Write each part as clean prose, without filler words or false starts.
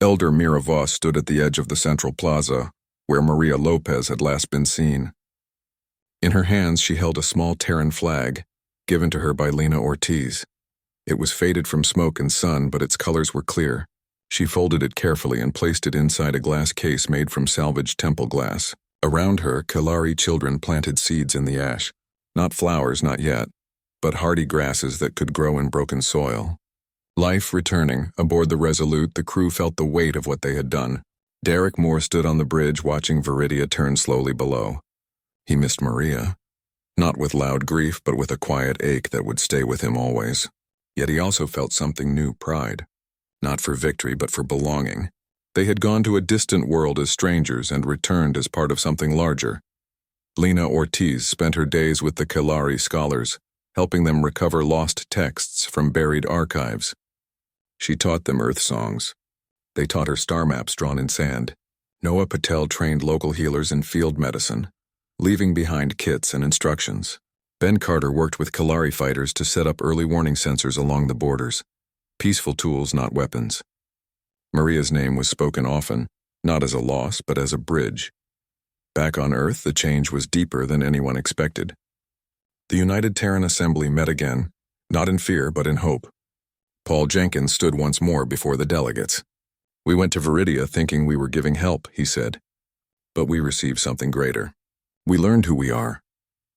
Elder Mira Voss stood at the edge of the central plaza, where Maria Lopez had last been seen. In her hands she held a small Terran flag, given to her by Lena Ortiz. It was faded from smoke and sun, but its colors were clear. She folded it carefully and placed it inside a glass case made from salvaged temple glass. Around her, Kalari children planted seeds in the ash. Not flowers, not yet, but hardy grasses that could grow in broken soil. Life returning, aboard the Resolute, the crew felt the weight of what they had done. Derek Moore stood on the bridge watching Viridia turn slowly below. He missed Maria. Not with loud grief, but with a quiet ache that would stay with him always. Yet he also felt something new, pride. Not for victory, but for belonging. They had gone to a distant world as strangers and returned as part of something larger. Lena Ortiz spent her days with the Kalari scholars, helping them recover lost texts from buried archives. She taught them Earth songs. They taught her star maps drawn in sand. Noah Patel trained local healers in field medicine, leaving behind kits and instructions. Ben Carter worked with Kalari fighters to set up early warning sensors along the borders. Peaceful tools, not weapons. Maria's name was spoken often, not as a loss, but as a bridge. Back on Earth, the change was deeper than anyone expected. The United Terran Assembly met again, not in fear, but in hope. Paul Jenkins stood once more before the delegates. "We went to Viridia thinking we were giving help," he said. "But we received something greater. We learned who we are.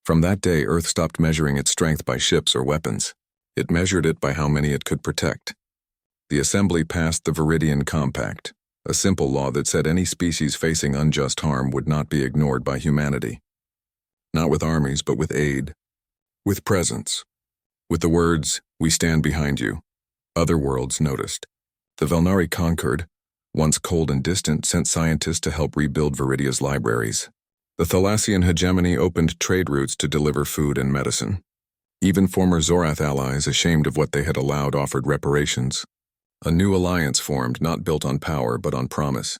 From that day, Earth stopped measuring its strength by ships or weapons. It measured it by how many it could protect. The Assembly passed the Viridian Compact, a simple law that said any species facing unjust harm would not be ignored by humanity. Not with armies, but with aid. With presence. With the words, 'We stand behind you.' Other worlds noticed. The Velnari conquered, once cold and distant, sent scientists to help rebuild Viridia's libraries. The Thalassian hegemony opened trade routes to deliver food and medicine. Even former Zorath allies, ashamed of what they had allowed, offered reparations. A new alliance formed, not built on power, but on promise.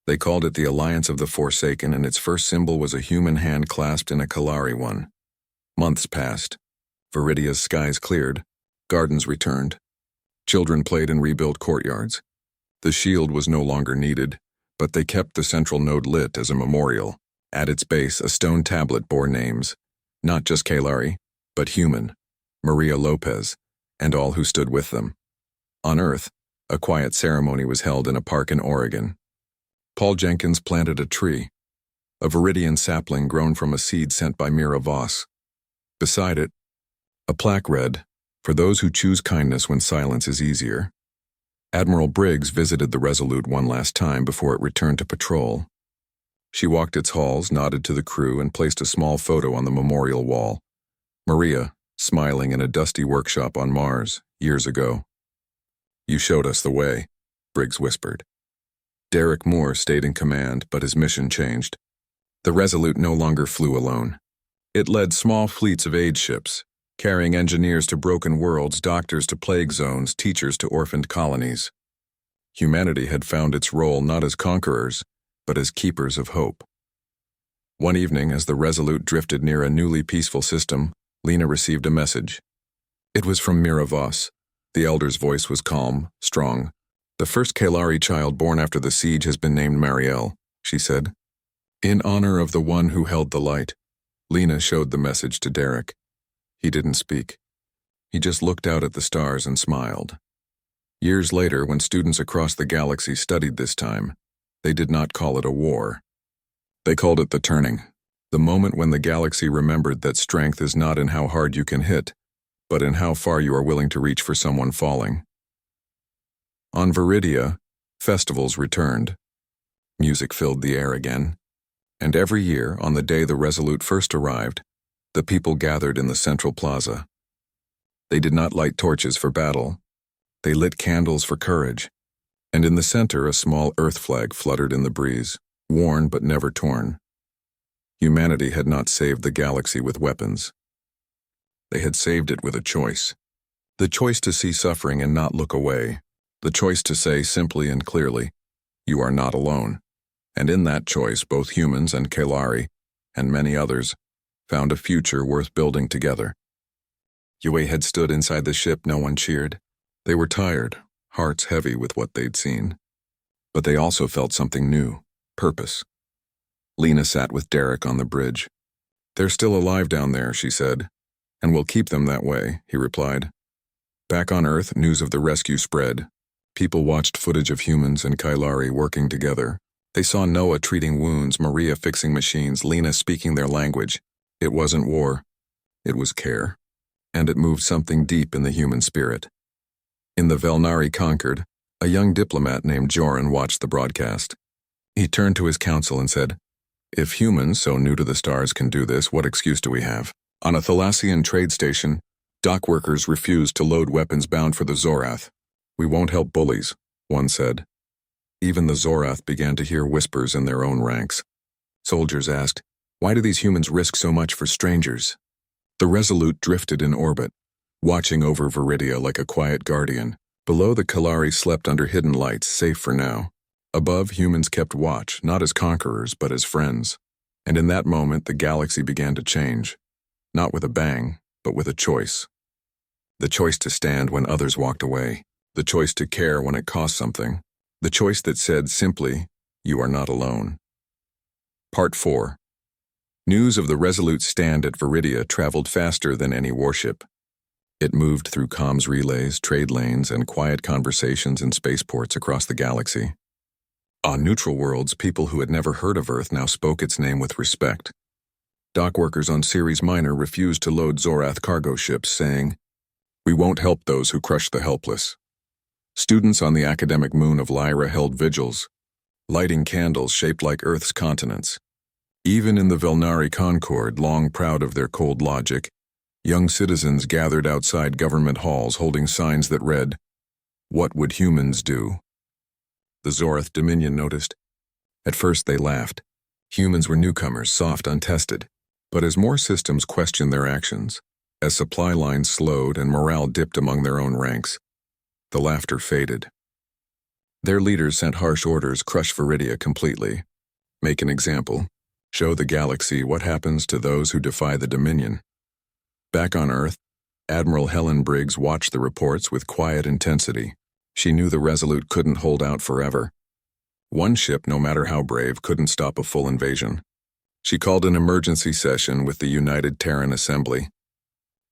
They called it the Alliance of the Forsaken, and its first symbol was a human hand clasped in a Kalari one. Months passed. Viridia's skies cleared. Gardens returned. Children played in rebuilt courtyards. The shield was no longer needed, but they kept the central node lit as a memorial. At its base, a stone tablet bore names, not just Kalari, but human, Maria Lopez, and all who stood with them. On Earth, a quiet ceremony was held in a park in Oregon. Paul Jenkins planted a tree, a Viridian sapling grown from a seed sent by Mira Voss. Beside it, a plaque read, "For those who choose kindness when silence is easier." Admiral Briggs visited the Resolute one last time before it returned to patrol. She walked its halls, nodded to the crew, and placed a small photo on the memorial wall. Maria, smiling in a dusty workshop on Mars, years ago. "You showed us the way," Briggs whispered. Derek Moore stayed in command, but his mission changed. The Resolute no longer flew alone. It led small fleets of aid ships, carrying engineers to broken worlds, doctors to plague zones, teachers to orphaned colonies. Humanity had found its role not as conquerors, but as keepers of hope. One evening, as the Resolute drifted near a newly peaceful system, Lena received a message. It was from Mira Voss. The elder's voice was calm, strong. "The first Kalari child born after the siege has been named Marielle," she said. "In honor of the one who held the light." Lena showed the message to Derek. He didn't speak. He just looked out at the stars and smiled. Years later, when students across the galaxy studied this time, they did not call it a war. They called it the turning, the moment when the galaxy remembered that strength is not in how hard you can hit, but in how far you are willing to reach for someone falling. On Viridia, festivals returned. Music filled the air again. And every year, on the day the Resolute first arrived, the people gathered in the central plaza. They did not light torches for battle. They lit candles for courage. And in the center, a small Earth flag fluttered in the breeze, worn but never torn. Humanity had not saved the galaxy with weapons. They had saved it with a choice. The choice to see suffering and not look away. The choice to say simply and clearly, "You are not alone." And in that choice, both humans and Kalari, and many others, found a future worth building together. Yue had stood inside the ship. No one cheered. They were tired, hearts heavy with what they'd seen. But they also felt something new, purpose. Lena sat with Derek on the bridge. "They're still alive down there," she said. "And we'll keep them that way," he replied. Back on Earth, news of the rescue spread. People watched footage of humans and Kailari working together. They saw Noah treating wounds, Maria fixing machines, Lena speaking their language. It wasn't war. It was care. And it moved something deep in the human spirit. In the Velnari Concord, a young diplomat named Joran watched the broadcast. He turned to his council and said, "If humans so new to the stars can do this, what excuse do we have?" On a Thalassian trade station, dock workers refused to load weapons bound for the Zorath. "We won't help bullies," one said. Even the Zorath began to hear whispers in their own ranks. Soldiers asked, "Why do these humans risk so much for strangers?" The Resolute drifted in orbit, watching over Viridia like a quiet guardian. Below, the Kalari slept under hidden lights, safe for now. Above, humans kept watch, not as conquerors, but as friends. And in that moment, the galaxy began to change. Not with a bang, but with a choice. The choice to stand when others walked away. The choice to care when it cost something. The choice that said simply, "You are not alone." Part 4. News of the Resolute's stand at Viridia traveled faster than any warship. It moved through comms relays, trade lanes, and quiet conversations in spaceports across the galaxy. On neutral worlds, people who had never heard of Earth now spoke its name with respect. Dock workers on Ceres Minor refused to load Zorath cargo ships, saying, "We won't help those who crush the helpless." Students on the academic moon of Lyra held vigils, lighting candles shaped like Earth's continents. Even in the Velnari Concord, long proud of their cold logic, young citizens gathered outside government halls holding signs that read, "What would humans do?" The Zorath Dominion noticed. At first they laughed. Humans were newcomers, soft, untested. But as more systems questioned their actions, as supply lines slowed and morale dipped among their own ranks, the laughter faded. Their leaders sent harsh orders: crush Viridia completely. Make an example. Show the galaxy what happens to those who defy the Dominion. Back on Earth, Admiral Helen Briggs watched the reports with quiet intensity. She knew the Resolute couldn't hold out forever. One ship, no matter how brave, couldn't stop a full invasion. She called an emergency session with the United Terran Assembly.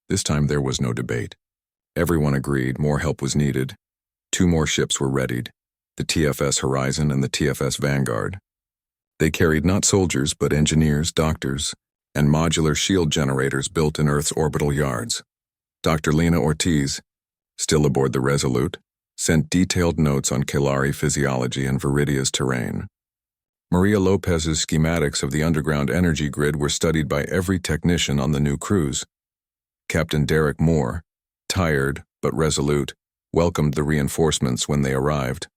This time there was no debate. Everyone agreed more help was needed. 2 more ships were readied, the TFS Horizon and the TFS Vanguard. They carried not soldiers, but engineers, doctors, and modular shield generators built in Earth's orbital yards. Dr. Lena Ortiz, still aboard the Resolute, sent detailed notes on Kalari physiology and Viridia's terrain. Maria Lopez's schematics of the underground energy grid were studied by every technician on the new cruise. Captain Derek Moore, tired but resolute, welcomed the reinforcements when they arrived.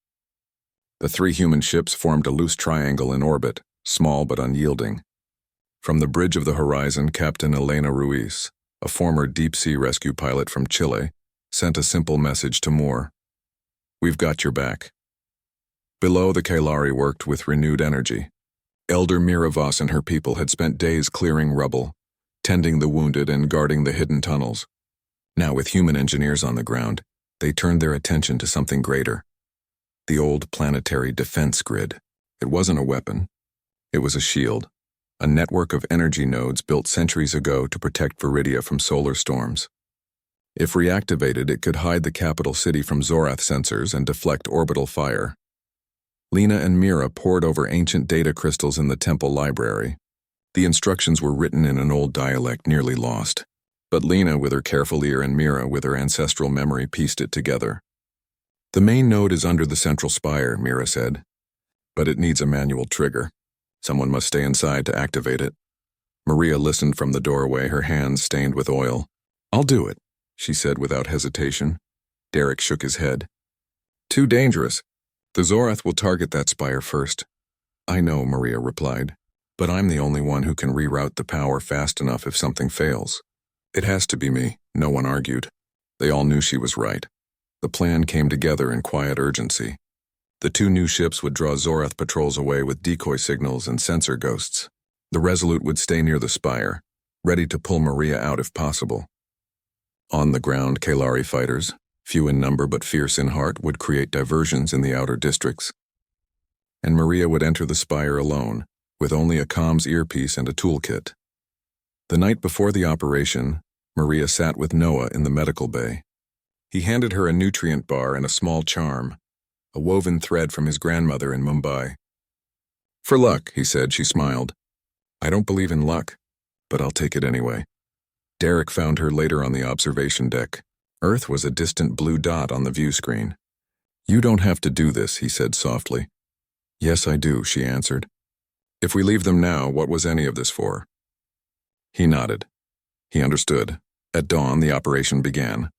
The 3 human ships formed a loose triangle in orbit, small but unyielding. From the bridge of the Horizon, Captain Elena Ruiz, a former deep-sea rescue pilot from Chile, sent a simple message to Moore. "We've got your back." Below, the Kailari worked with renewed energy. Elder Miravas and her people had spent days clearing rubble, tending the wounded and guarding the hidden tunnels. Now, with human engineers on the ground, they turned their attention to something greater. The old planetary defense grid. It wasn't a weapon. It was a shield, a network of energy nodes built centuries ago to protect Viridia from solar storms. If reactivated, it could hide the capital city from Zorath sensors and deflect orbital fire. Lena and Mira pored over ancient data crystals in the temple library. The instructions were written in an old dialect nearly lost, but Lena, with her careful ear, and Mira, with her ancestral memory, pieced it together. "The main node is under the central spire," Mira said, "but it needs a manual trigger. Someone must stay inside to activate it." Maria listened from the doorway, her hands stained with oil. "I'll do it," she said without hesitation. Derek shook his head. "Too dangerous. The Zorath will target that spire first." "I know," Maria replied, "but I'm the only one who can reroute the power fast enough if something fails." "It has to be me," no one argued. They all knew she was right. The plan came together in quiet urgency. The 2 new ships would draw Zorath patrols away with decoy signals and sensor ghosts. The Resolute would stay near the spire, ready to pull Maria out if possible. On the ground, Kalari fighters, few in number but fierce in heart, would create diversions in the outer districts. and Maria would enter the spire alone, with only a comms earpiece and a toolkit. The night before the operation, Maria sat with Noah in the medical bay. He handed her a nutrient bar and a small charm, a woven thread from his grandmother in Mumbai. "For luck," he said. She smiled. "I don't believe in luck, but I'll take it anyway." Derek found her later on the observation deck. Earth was a distant blue dot on the view screen. "You don't have to do this," he said softly. "Yes, I do," she answered. "If we leave them now, what was any of this for?" He nodded. He understood. At dawn, the operation began.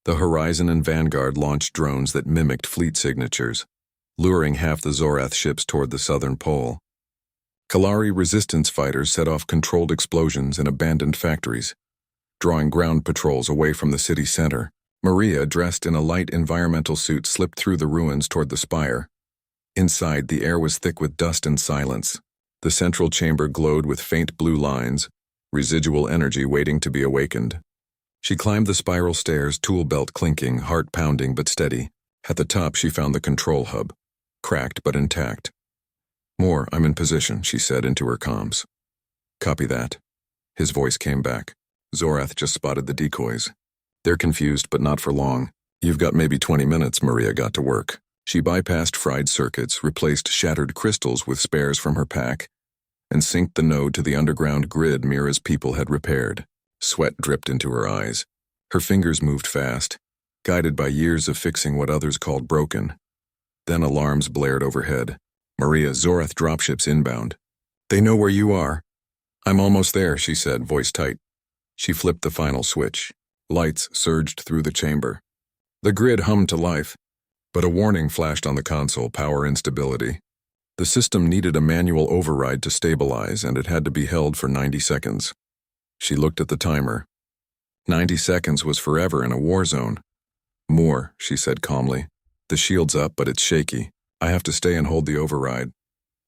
The Horizon and Vanguard launched drones that mimicked fleet signatures, luring half the Zorath ships toward the southern pole. Kalari resistance fighters set off controlled explosions in abandoned factories, drawing ground patrols away from the city center. Maria, dressed in a light environmental suit, slipped through the ruins toward the spire. Inside, the air was thick with dust and silence. The central chamber glowed with faint blue lines, residual energy waiting to be awakened. She climbed the spiral stairs, tool belt clinking, heart pounding but steady. At the top, she found the control hub, cracked but intact. "More, I'm in position," she said into her comms. "Copy that." His voice came back. "Zorath just spotted the decoys. They're confused, but not for long. You've got maybe 20 minutes," Maria got to work. She bypassed fried circuits, replaced shattered crystals with spares from her pack, and synced the node to the underground grid Mira's people had repaired. Sweat dripped into her eyes. Her fingers moved fast, guided by years of fixing what others called broken. Then alarms blared overhead. "Maria, Zorath dropships inbound. They know where you are." "I'm almost there," she said, voice tight. She flipped the final switch. Lights surged through the chamber. The grid hummed to life, but a warning flashed on the console: power instability. The system needed a manual override to stabilize, and it had to be held for 90 seconds. She looked at the timer. 90 seconds was forever in a war zone. "More," she said calmly. "The shield's up, but it's shaky. I have to stay and hold the override."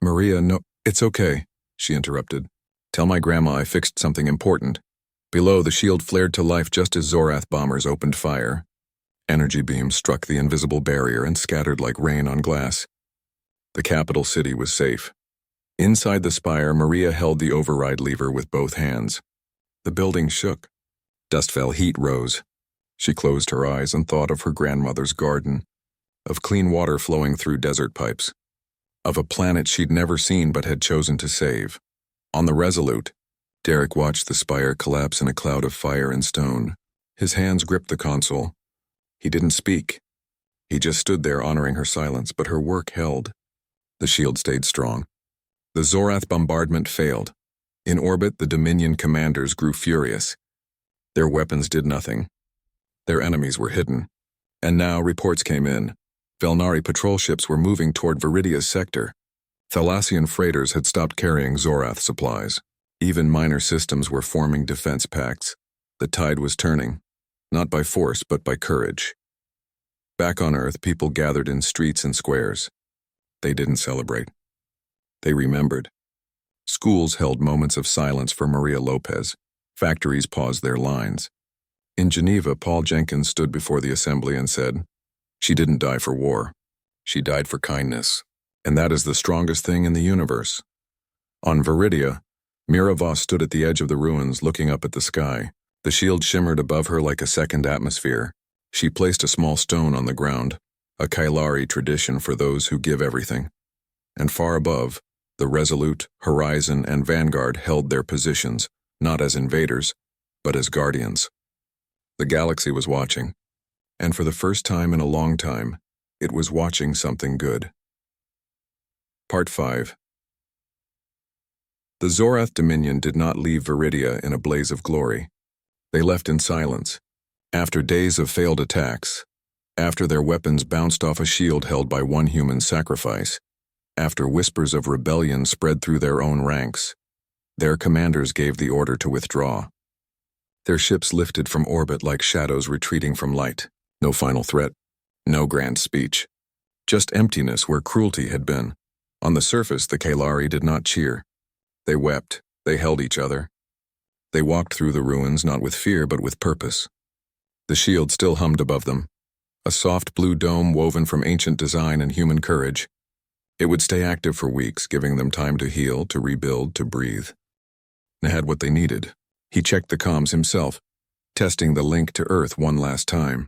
"Maria, no, it's okay," she interrupted. "Tell my grandma I fixed something important." Below, the shield flared to life just as Zorath bombers opened fire. Energy beams struck the invisible barrier and scattered like rain on glass. The capital city was safe. Inside the spire, Maria held the override lever with both hands. The building shook. Dust fell, heat rose. She closed her eyes and thought of her grandmother's garden, of clean water flowing through desert pipes, of a planet she'd never seen but had chosen to save. On the Resolute, Derek watched the spire collapse in a cloud of fire and stone. His hands gripped the console. He didn't speak. He just stood there honoring her silence, but her work held. The shield stayed strong. The Zorath bombardment failed. In orbit, the Dominion commanders grew furious. Their weapons did nothing. Their enemies were hidden. And now reports came in. Velnari patrol ships were moving toward Viridia's sector. Thalassian freighters had stopped carrying Zorath supplies. Even minor systems were forming defense pacts. The tide was turning, not by force but by courage. Back on Earth, people gathered in streets and squares. They didn't celebrate. They remembered. Schools held moments of silence for Maria Lopez. Factories paused their lines. In Geneva, Paul Jenkins stood before the assembly and said, "She didn't die for war. She died for kindness. And that is the strongest thing in the universe." On Viridia, Mira Voss stood at the edge of the ruins looking up at the sky. The shield shimmered above her like a second atmosphere. She placed a small stone on the ground, a Kailari tradition for those who give everything. And far above, the Resolute, Horizon, and Vanguard held their positions, not as invaders, but as guardians. The galaxy was watching, and for the first time in a long time, it was watching something good. Part 5. The Zorath Dominion did not leave Viridia in a blaze of glory. They left in silence, after days of failed attacks, after their weapons bounced off a shield held by one human sacrifice, after whispers of rebellion spread through their own ranks. Their commanders gave the order to withdraw. Their ships lifted from orbit like shadows retreating from light. No final threat, no grand speech. Just emptiness where cruelty had been. On the surface, the Kailari did not cheer. They wept, they held each other. They walked through the ruins not with fear but with purpose. The shield still hummed above them, a soft blue dome woven from ancient design and human courage. It would stay active for weeks, giving them time to heal, to rebuild, to breathe. They had what they needed. He checked the comms himself, testing the link to Earth one last time.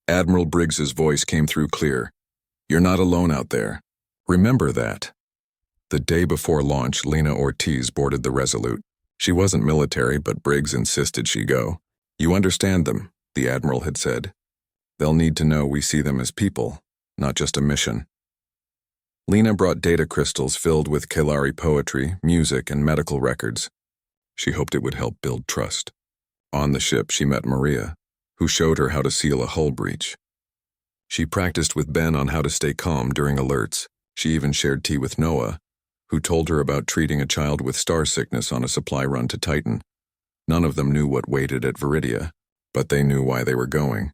Admiral Briggs's voice came through clear. "You're not alone out there. Remember that." The day before launch, Lena Ortiz boarded the Resolute. She wasn't military, but Briggs insisted she go. "You understand them," the Admiral had said. "They'll need to know we see them as people, not just a mission." Lena brought data crystals filled with Kalari poetry, music, and medical records. She hoped it would help build trust. On the ship, she met Maria, who showed her how to seal a hull breach. She practiced with Ben on how to stay calm during alerts. She even shared tea with Noah, who told her about treating a child with star sickness on a supply run to Titan. None of them knew what waited at Viridia, but they knew why they were going.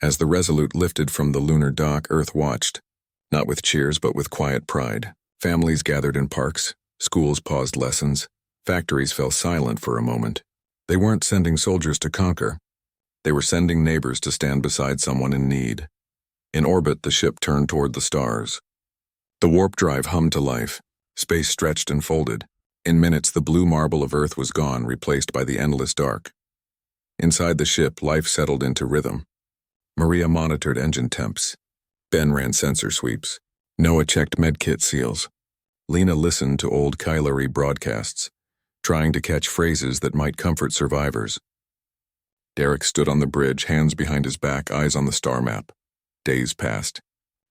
As the Resolute lifted from the lunar dock, Earth watched, not with cheers but with quiet pride. Families gathered in parks, schools paused lessons, factories fell silent for a moment. They weren't sending soldiers to conquer. They were sending neighbors to stand beside someone in need. In orbit, the ship turned toward the stars. The warp drive hummed to life. Space stretched and folded. In minutes, the blue marble of Earth was gone, replaced by the endless dark. Inside the ship, life settled into rhythm. Maria monitored engine temps. Ben ran sensor sweeps. Noah checked medkit seals. Lena listened to old Kylari broadcasts, trying to catch phrases that might comfort survivors. Derek stood on the bridge, hands behind his back, eyes on the star map. Days passed.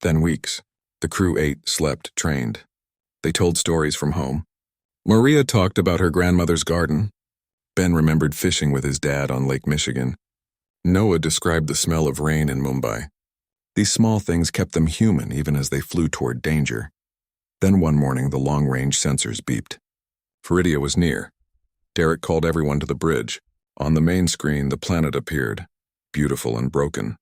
Then weeks. The crew ate, slept, trained. They told stories from home. Maria talked about her grandmother's garden. Ben remembered fishing with his dad on Lake Michigan. Noah described the smell of rain in Mumbai. These small things kept them human even as they flew toward danger. Then one morning, the long-range sensors beeped. Viridia was near. Derek called everyone to the bridge. On the main screen, the planet appeared, beautiful and broken.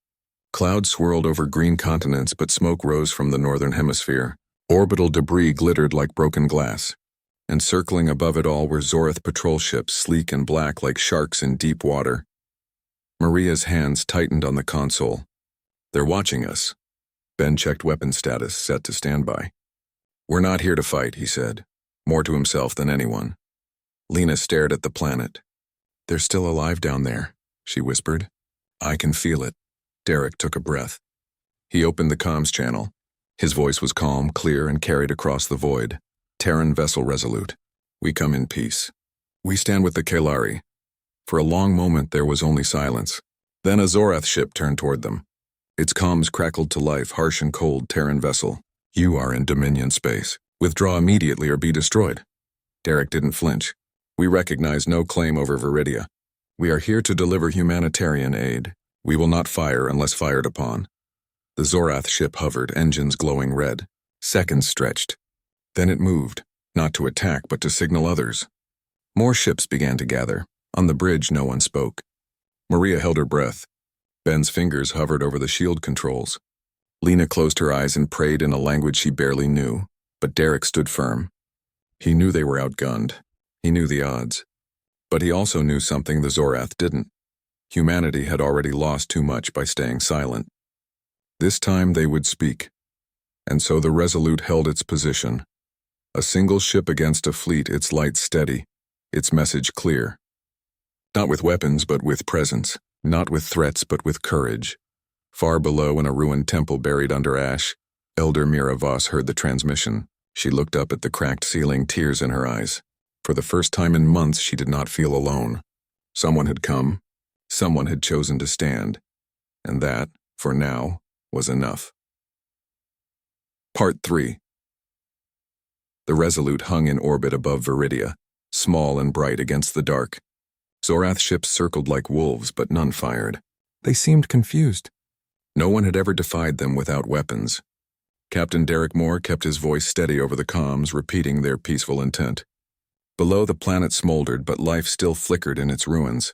Clouds swirled over green continents, but smoke rose from the northern hemisphere. Orbital debris glittered like broken glass. And circling above it all were Zorath patrol ships, sleek and black like sharks in deep water. Maria's hands tightened on the console. "They're watching us." Ben checked weapon status, set to standby. "We're not here to fight," he said, more to himself than anyone. Lena stared at the planet. "They're still alive down there," she whispered. "I can feel it." Derek took a breath. He opened the comms channel. His voice was calm, clear, and carried across the void. "Terran vessel Resolute. We come in peace. We stand with the Kalari." For a long moment there was only silence. Then a Zorath ship turned toward them. Its comms crackled to life, harsh and cold. "Terran vessel. You are in Dominion space. Withdraw immediately or be destroyed." Derek didn't flinch. "We recognize no claim over Viridia. We are here to deliver humanitarian aid. We will not fire unless fired upon." The Zorath ship hovered, engines glowing red. Seconds stretched. Then it moved, not to attack but to signal others. More ships began to gather. On the bridge, no one spoke. Maria held her breath. Ben's fingers hovered over the shield controls. Lena closed her eyes and prayed in a language she barely knew, but Derek stood firm. He knew they were outgunned. He knew the odds. But he also knew something the Zorath didn't. Humanity had already lost too much by staying silent. This time they would speak. And so the Resolute held its position. A single ship against a fleet, its lights steady, its message clear. Not with weapons, but with presence. Not with threats, but with courage. Far below, in a ruined temple buried under ash, Elder Mira Voss heard the transmission. She looked up at the cracked ceiling, tears in her eyes. For the first time in months, she did not feel alone. Someone had come. Someone had chosen to stand. And that, for now, was enough. Part 3. The Resolute hung in orbit above Viridia, small and bright against the dark. Zorath ships circled like wolves, but none fired. They seemed confused. No one had ever defied them without weapons. Captain Derek Moore kept his voice steady over the comms, repeating their peaceful intent. Below, the planet smoldered, but life still flickered in its ruins.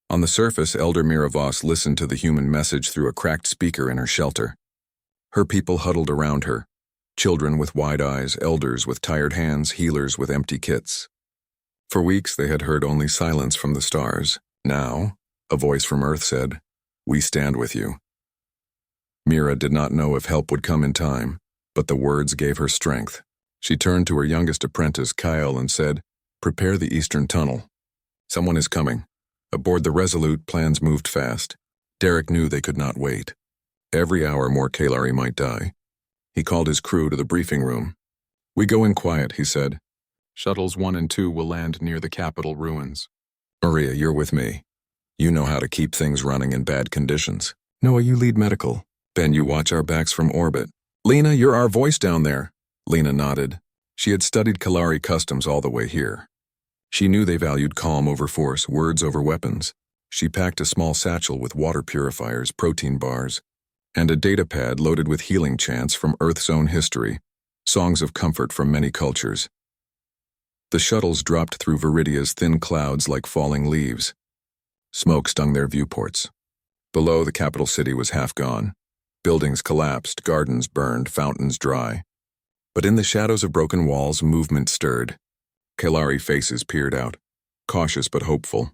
On the surface, Elder Mira Voss listened to the human message through a cracked speaker in her shelter. Her people huddled around her. Children with wide eyes, elders with tired hands, healers with empty kits. For weeks they had heard only silence from the stars. Now, a voice from Earth said, "We stand with you." Mira did not know if help would come in time. But the words gave her strength. She turned to her youngest apprentice, Kyle, and said, "Prepare the eastern tunnel. Someone is coming." Aboard the Resolute, plans moved fast. Derek knew they could not wait. Every hour more Kalari might die. He called his crew to the briefing room. "We go in quiet," he said. "Shuttles 1 and 2 will land near the Capitol ruins. Maria, you're with me. You know how to keep things running in bad conditions. Noah, you lead medical. Ben, you watch our backs from orbit. Lena, you're our voice down there." Lena nodded. She had studied Kalari customs all the way here. She knew they valued calm over force, words over weapons. She packed a small satchel with water purifiers, protein bars, and a data pad loaded with healing chants from Earth's own history, songs of comfort from many cultures. The shuttles dropped through Viridia's thin clouds like falling leaves. Smoke stung their viewports. Below, the capital city was half gone. Buildings collapsed, gardens burned, fountains dry. But in the shadows of broken walls, movement stirred. Kalari faces peered out, cautious but hopeful.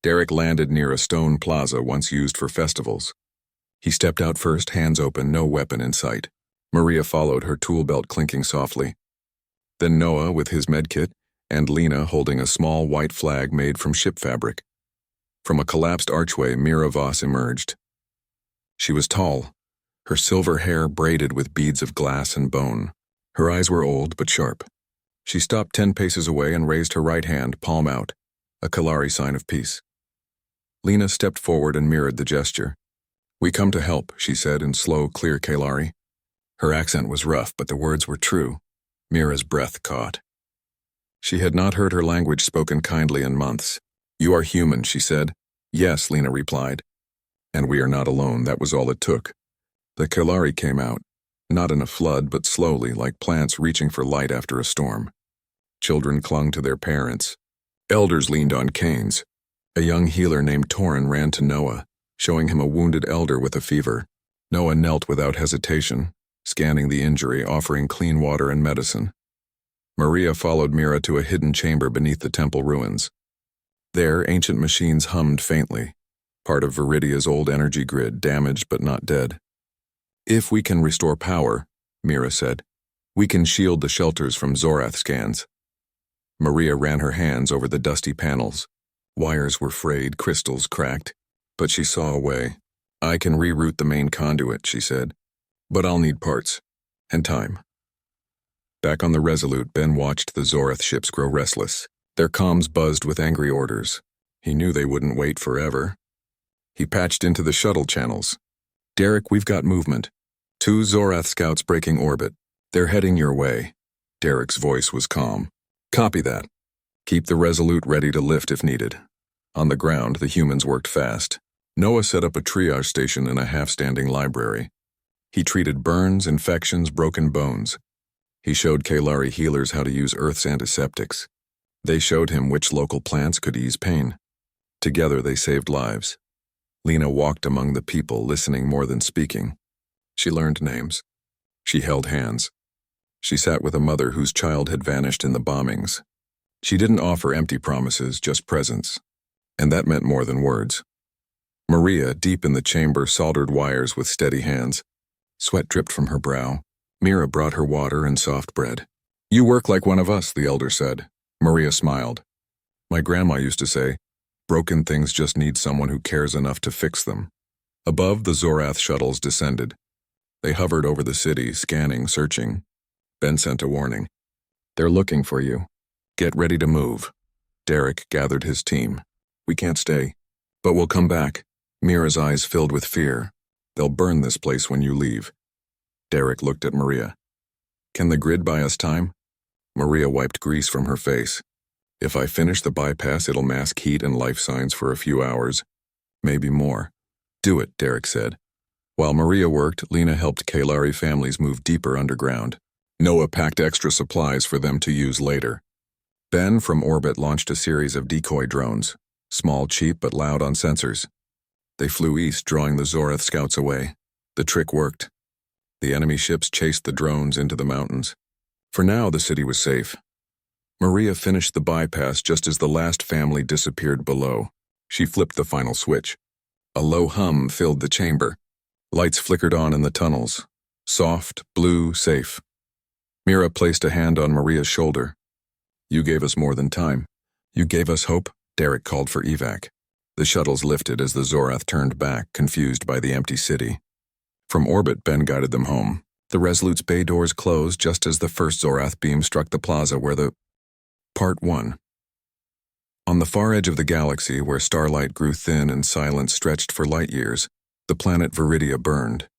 Derek landed near a stone plaza once used for festivals. He stepped out first, hands open, no weapon in sight. Maria followed, her tool belt clinking softly. Then Noah with his medkit, and Lena holding a small white flag made from ship fabric. From a collapsed archway, Mira Voss emerged. She was tall, her silver hair braided with beads of glass and bone. Her eyes were old but sharp. She stopped 10 paces away and raised her right hand, palm out, a Kalari sign of peace. Lena stepped forward and mirrored the gesture. "We come to help," she said in slow, clear Kalari. Her accent was rough, but the words were true. Mira's breath caught. She had not heard her language spoken kindly in months. "You are human," she said. "Yes," Lena replied. "And we are not alone," that was all it took. The Kalari came out, not in a flood, but slowly, like plants reaching for light after a storm. Children clung to their parents. Elders leaned on canes. A young healer named Torin ran to Noah, showing him a wounded elder with a fever. Noah knelt without hesitation, scanning the injury, offering clean water and medicine. Maria followed Mira to a hidden chamber beneath the temple ruins. There, ancient machines hummed faintly, part of Viridia's old energy grid, damaged but not dead. "If we can restore power," Mira said, "we can shield the shelters from Zorath scans." Maria ran her hands over the dusty panels. Wires were frayed, crystals cracked, but she saw a way. "I can reroute the main conduit," she said, "but I'll need parts and time." Back on the Resolute, Ben watched the Zorath ships grow restless. Their comms buzzed with angry orders. He knew they wouldn't wait forever. He patched into the shuttle channels. "Derek, we've got movement. 2 Zorath scouts breaking orbit. They're heading your way." Derek's voice was calm. "Copy that. Keep the Resolute ready to lift if needed." On the ground, the humans worked fast. Noah set up a triage station in a half-standing library. He treated burns, infections, broken bones. He showed Kalari healers how to use Earth's antiseptics. They showed him which local plants could ease pain. Together they saved lives. Lena walked among the people, listening more than speaking. She learned names. She held hands. She sat with a mother whose child had vanished in the bombings. She didn't offer empty promises, just presence. And that meant more than words. Maria, deep in the chamber, soldered wires with steady hands. Sweat dripped from her brow. Mira brought her water and soft bread. "You work like one of us," the elder said. Maria smiled. "My grandma used to say, broken things just need someone who cares enough to fix them." Above, the Zorath shuttles descended. They hovered over the city, scanning, searching. Ben sent a warning. "They're looking for you. Get ready to move." Derek gathered his team. "We can't stay, but we'll come back." Mira's eyes filled with fear. "They'll burn this place when you leave." Derek looked at Maria. "Can the grid buy us time?" Maria wiped grease from her face. "If I finish the bypass, it'll mask heat and life signs for a few hours. Maybe more." "Do it," Derek said. While Maria worked, Lena helped Kalari families move deeper underground. Noah packed extra supplies for them to use later. Ben, from orbit, launched a series of decoy drones, small, cheap, but loud on sensors. They flew east, drawing the Zorath scouts away. The trick worked. The enemy ships chased the drones into the mountains. For now, the city was safe. Maria finished the bypass just as the last family disappeared below. She flipped the final switch. A low hum filled the chamber. Lights flickered on in the tunnels. Soft, blue, safe. Mira placed a hand on Maria's shoulder. You gave us more than time. You gave us hope, Derek called for evac. The shuttles lifted as the Zorath turned back, confused by the empty city. From orbit, Ben guided them home. The Resolute's bay doors closed just as the first Zorath beam struck the plaza where the... Part 1. On the far edge of the galaxy, where starlight grew thin and silence stretched for light years, the planet Viridia burned.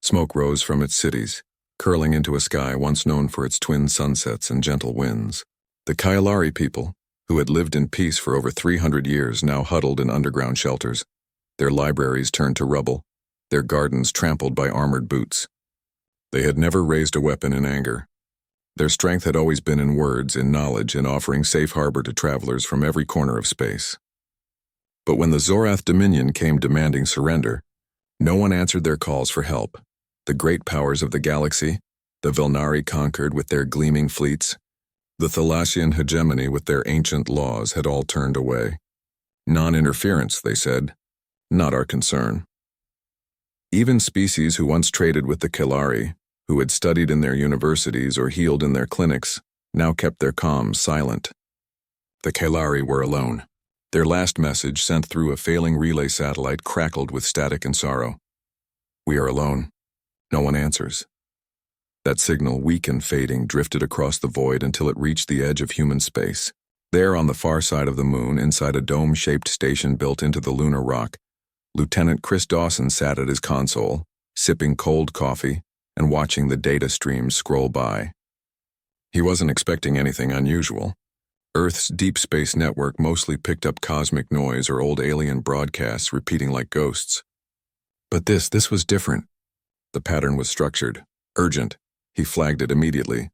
Smoke rose from its cities, curling into a sky once known for its twin sunsets and gentle winds. The Kailari people, who had lived in peace for over 300 years, now huddled in underground shelters, their libraries turned to rubble, their gardens trampled by armored boots. They had never raised a weapon in anger. Their strength had always been in words, in knowledge, in offering safe harbor to travelers from every corner of space. But when the Zorath Dominion came demanding surrender, no one answered their calls for help. The great powers of the galaxy, the Vilnari conquered with their gleaming fleets, the Thalassian hegemony with their ancient laws had all turned away. Non-interference, they said, not our concern. Even species who once traded with the Kailari, who had studied in their universities or healed in their clinics, now kept their comms silent. The Kailari were alone. Their last message, sent through a failing relay satellite, crackled with static and sorrow. We are alone. No one answers. That signal, weak and fading, drifted across the void until it reached the edge of human space. There, on the far side of the moon, inside a dome-shaped station built into the lunar rock, Lieutenant Chris Dawson sat at his console, sipping cold coffee and watching the data streams scroll by. He wasn't expecting anything unusual. Earth's deep space network mostly picked up cosmic noise or old alien broadcasts repeating like ghosts. But this was different. The pattern was structured, urgent. He flagged it immediately.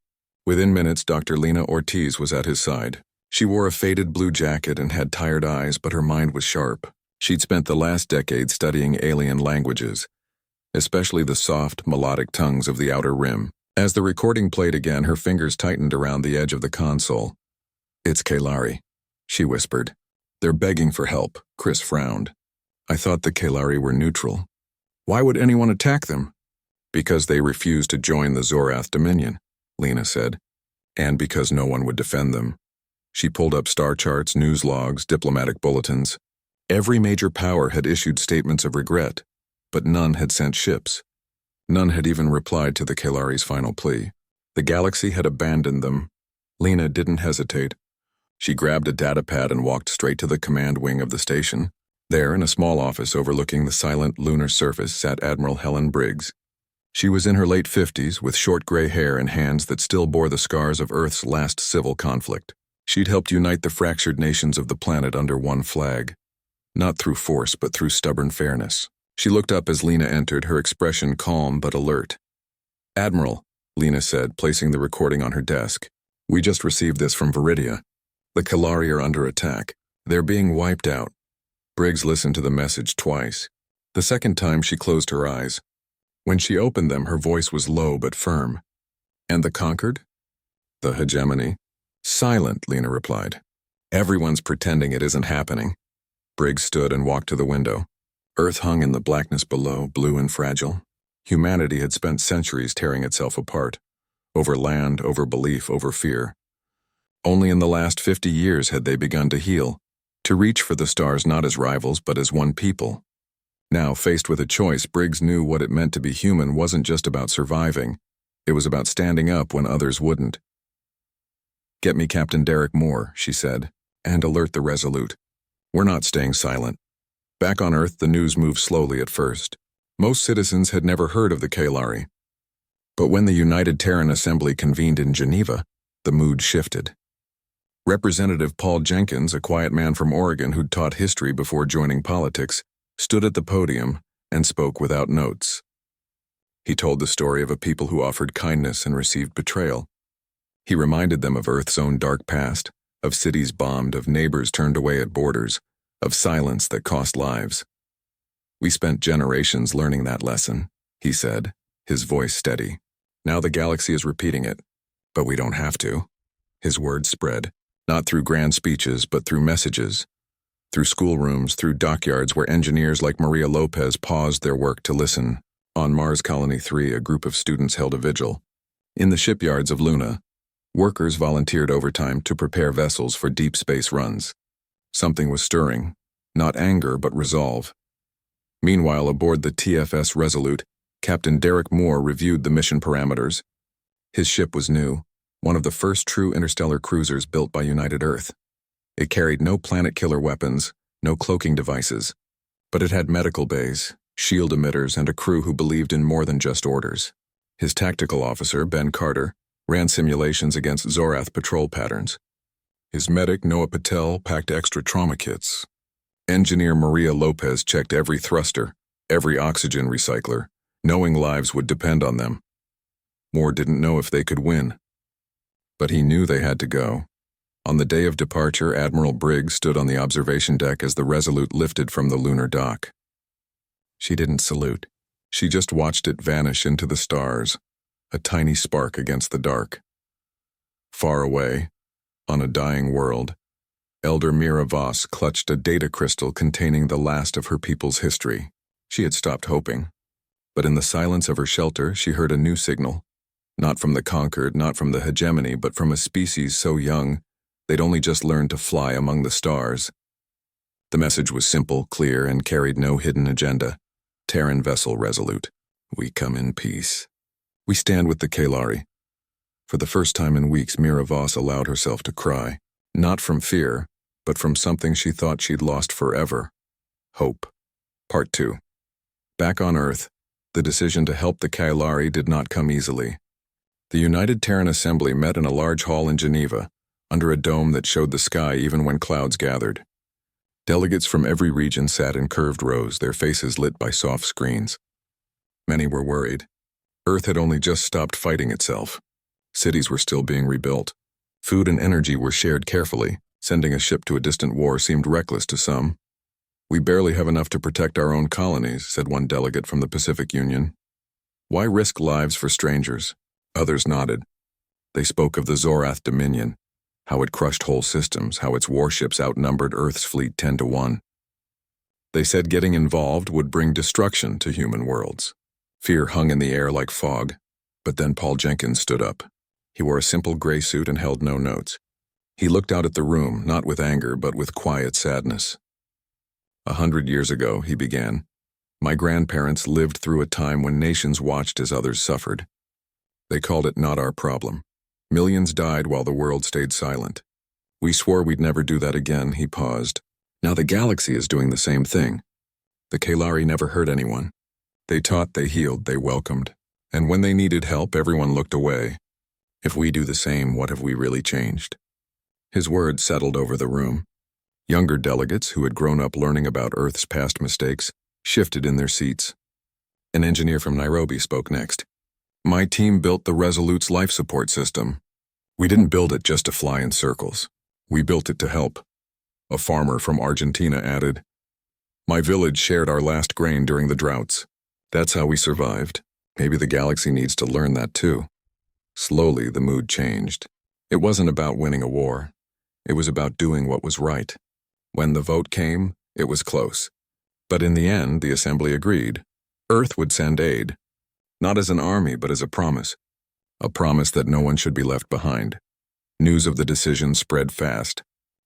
Within minutes, Dr. Lena Ortiz was at his side. She wore a faded blue jacket and had tired eyes, but her mind was sharp. She'd spent the last decade studying alien languages, especially the soft, melodic tongues of the Outer Rim. As the recording played again, her fingers tightened around the edge of the console. It's Kailari, she whispered. They're begging for help, Chris frowned. I thought the Kailari were neutral. Why would anyone attack them? Because they refused to join the Zorath Dominion, Lena said, and because no one would defend them. She pulled up star charts, news logs, diplomatic bulletins. Every major power had issued statements of regret, but none had sent ships. None had even replied to the Kailari's final plea. The galaxy had abandoned them. Lena didn't hesitate. She grabbed a datapad and walked straight to the command wing of the station. There, in a small office overlooking the silent lunar surface, sat Admiral Helen Briggs. She was in her late 50s, with short gray hair and hands that still bore the scars of Earth's last civil conflict. She'd helped unite the fractured nations of the planet under one flag. Not through force, but through stubborn fairness. She looked up as Lena entered, her expression calm but alert. Admiral, Lena said, placing the recording on her desk. We just received this from Viridia. The Kailari are under attack. They're being wiped out. Briggs listened to the message twice. The second time she closed her eyes. When she opened them, her voice was low but firm. And the conquered? The hegemony? Silent, Lena replied. Everyone's pretending it isn't happening. Briggs stood and walked to the window. Earth hung in the blackness below, blue and fragile. Humanity had spent centuries tearing itself apart. Over land, over belief, over fear. Only in the last 50 years had they begun to heal, to reach for the stars not as rivals but as one people. Now, faced with a choice, Briggs knew what it meant to be human wasn't just about surviving. It was about standing up when others wouldn't. Get me Captain Derek Moore, she said, and alert the Resolute. We're not staying silent. Back on Earth, the news moved slowly at first. Most citizens had never heard of the Kailari. But when the United Terran Assembly convened in Geneva, the mood shifted. Representative Paul Jenkins, a quiet man from Oregon who'd taught history before joining politics, stood at the podium and spoke without notes. He told the story of a people who offered kindness and received betrayal. He reminded them of Earth's own dark past, of cities bombed, of neighbors turned away at borders, of silence that cost lives. We spent generations learning that lesson, he said, his voice steady. Now the galaxy is repeating it, but we don't have to. His words spread, not through grand speeches, but through messages. Through schoolrooms, through dockyards where engineers like Maria Lopez paused their work to listen. On Mars Colony 3, a group of students held a vigil. In the shipyards of Luna, workers volunteered overtime to prepare vessels for deep space runs. Something was stirring, not anger but resolve. Meanwhile, aboard the TFS Resolute, Captain Derek Moore reviewed the mission parameters. His ship was new, one of the first true interstellar cruisers built by United Earth. It carried no planet-killer weapons, no cloaking devices, but it had medical bays, shield emitters, and a crew who believed in more than just orders. His tactical officer, Ben Carter, ran simulations against Zorath patrol patterns. His medic, Noah Patel, packed extra trauma kits. Engineer Maria Lopez checked every thruster, every oxygen recycler, knowing lives would depend on them. Moore didn't know if they could win, but he knew they had to go. On the day of departure, Admiral Briggs stood on the observation deck as the Resolute lifted from the lunar dock. She didn't salute. She just watched it vanish into the stars, a tiny spark against the dark. Far away, on a dying world, Elder Mira Voss clutched a data crystal containing the last of her people's history. She had stopped hoping. But in the silence of her shelter, she heard a new signal. Not from the conquered, not from the hegemony, but from a species so young, they'd only just learned to fly among the stars. The message was simple, clear, and carried no hidden agenda. Terran vessel Resolute. We come in peace. We stand with the Kalari. For the first time in weeks, Mira Voss allowed herself to cry. Not from fear, but from something she thought she'd lost forever. Hope. Part 2. Back on Earth, the decision to help the Kalari did not come easily. The United Terran Assembly met in a large hall in Geneva, under a dome that showed the sky even when clouds gathered. Delegates from every region sat in curved rows, their faces lit by soft screens. Many were worried. Earth had only just stopped fighting itself. Cities were still being rebuilt. Food and energy were shared carefully. Sending a ship to a distant war seemed reckless to some. We barely have enough to protect our own colonies, said one delegate from the Pacific Union. Why risk lives for strangers? Others nodded. They spoke of the Zorath Dominion, how it crushed whole systems, how its warships outnumbered Earth's fleet 10-1. They said getting involved would bring destruction to human worlds. Fear hung in the air like fog, but then Paul Jenkins stood up. He wore a simple gray suit and held no notes. He looked out at the room, not with anger, but with quiet sadness. 100 years ago, he began, my grandparents lived through a time when nations watched as others suffered. They called it not our problem. Millions died while the world stayed silent. We swore we'd never do that again, he paused. Now the galaxy is doing the same thing. The Kalari never hurt anyone. They taught, they healed, they welcomed. And when they needed help, everyone looked away. If we do the same, what have we really changed? His words settled over the room. Younger delegates, who had grown up learning about Earth's past mistakes, shifted in their seats. An engineer from Nairobi spoke next. My team built the Resolute's life support system. We didn't build it just to fly in circles. We built it to help. A farmer from Argentina added, my village shared our last grain during the droughts. That's how we survived. Maybe the galaxy needs to learn that too. Slowly, the mood changed. It wasn't about winning a war. It was about doing what was right. When the vote came, it was close. But in the end, the Assembly agreed. Earth would send aid. Not as an army, but as a promise. A promise that no one should be left behind. News of the decision spread fast.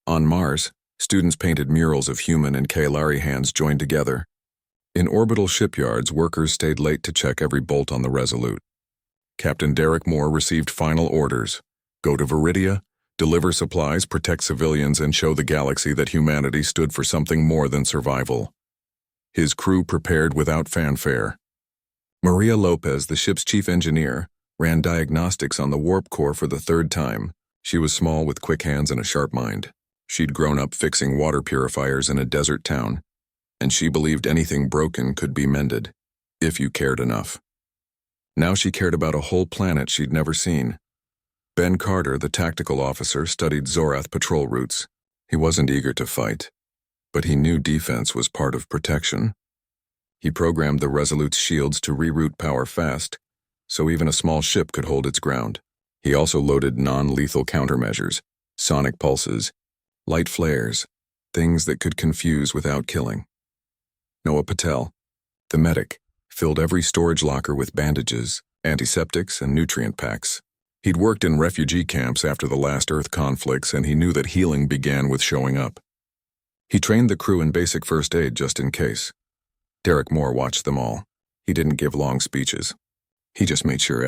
On Mars, students painted murals of human and Kalari hands joined together. In orbital shipyards, workers stayed late to check every bolt on the Resolute. Captain Derek Moore received final orders. Go to Viridia, deliver supplies, protect civilians, and show the galaxy that humanity stood for something more than survival. His crew prepared without fanfare. Maria Lopez, the ship's chief engineer, ran diagnostics on the warp core for the third time. She was small with quick hands and a sharp mind. She'd grown up fixing water purifiers in a desert town, and she believed anything broken could be mended, if you cared enough. Now she cared about a whole planet she'd never seen. Ben Carter, the tactical officer, studied Zorath patrol routes. He wasn't eager to fight, but he knew defense was part of protection. He programmed the Resolute's shields to reroute power fast, so even a small ship could hold its ground. He also loaded non-lethal countermeasures, sonic pulses, light flares, things that could confuse without killing. Noah Patel, the medic, filled every storage locker with bandages, antiseptics, and nutrient packs. He'd worked in refugee camps after the last Earth conflicts, and he knew that healing began with showing up. He trained the crew in basic first aid just in case. Derek Moore watched them all. He didn't give long speeches. He just made sure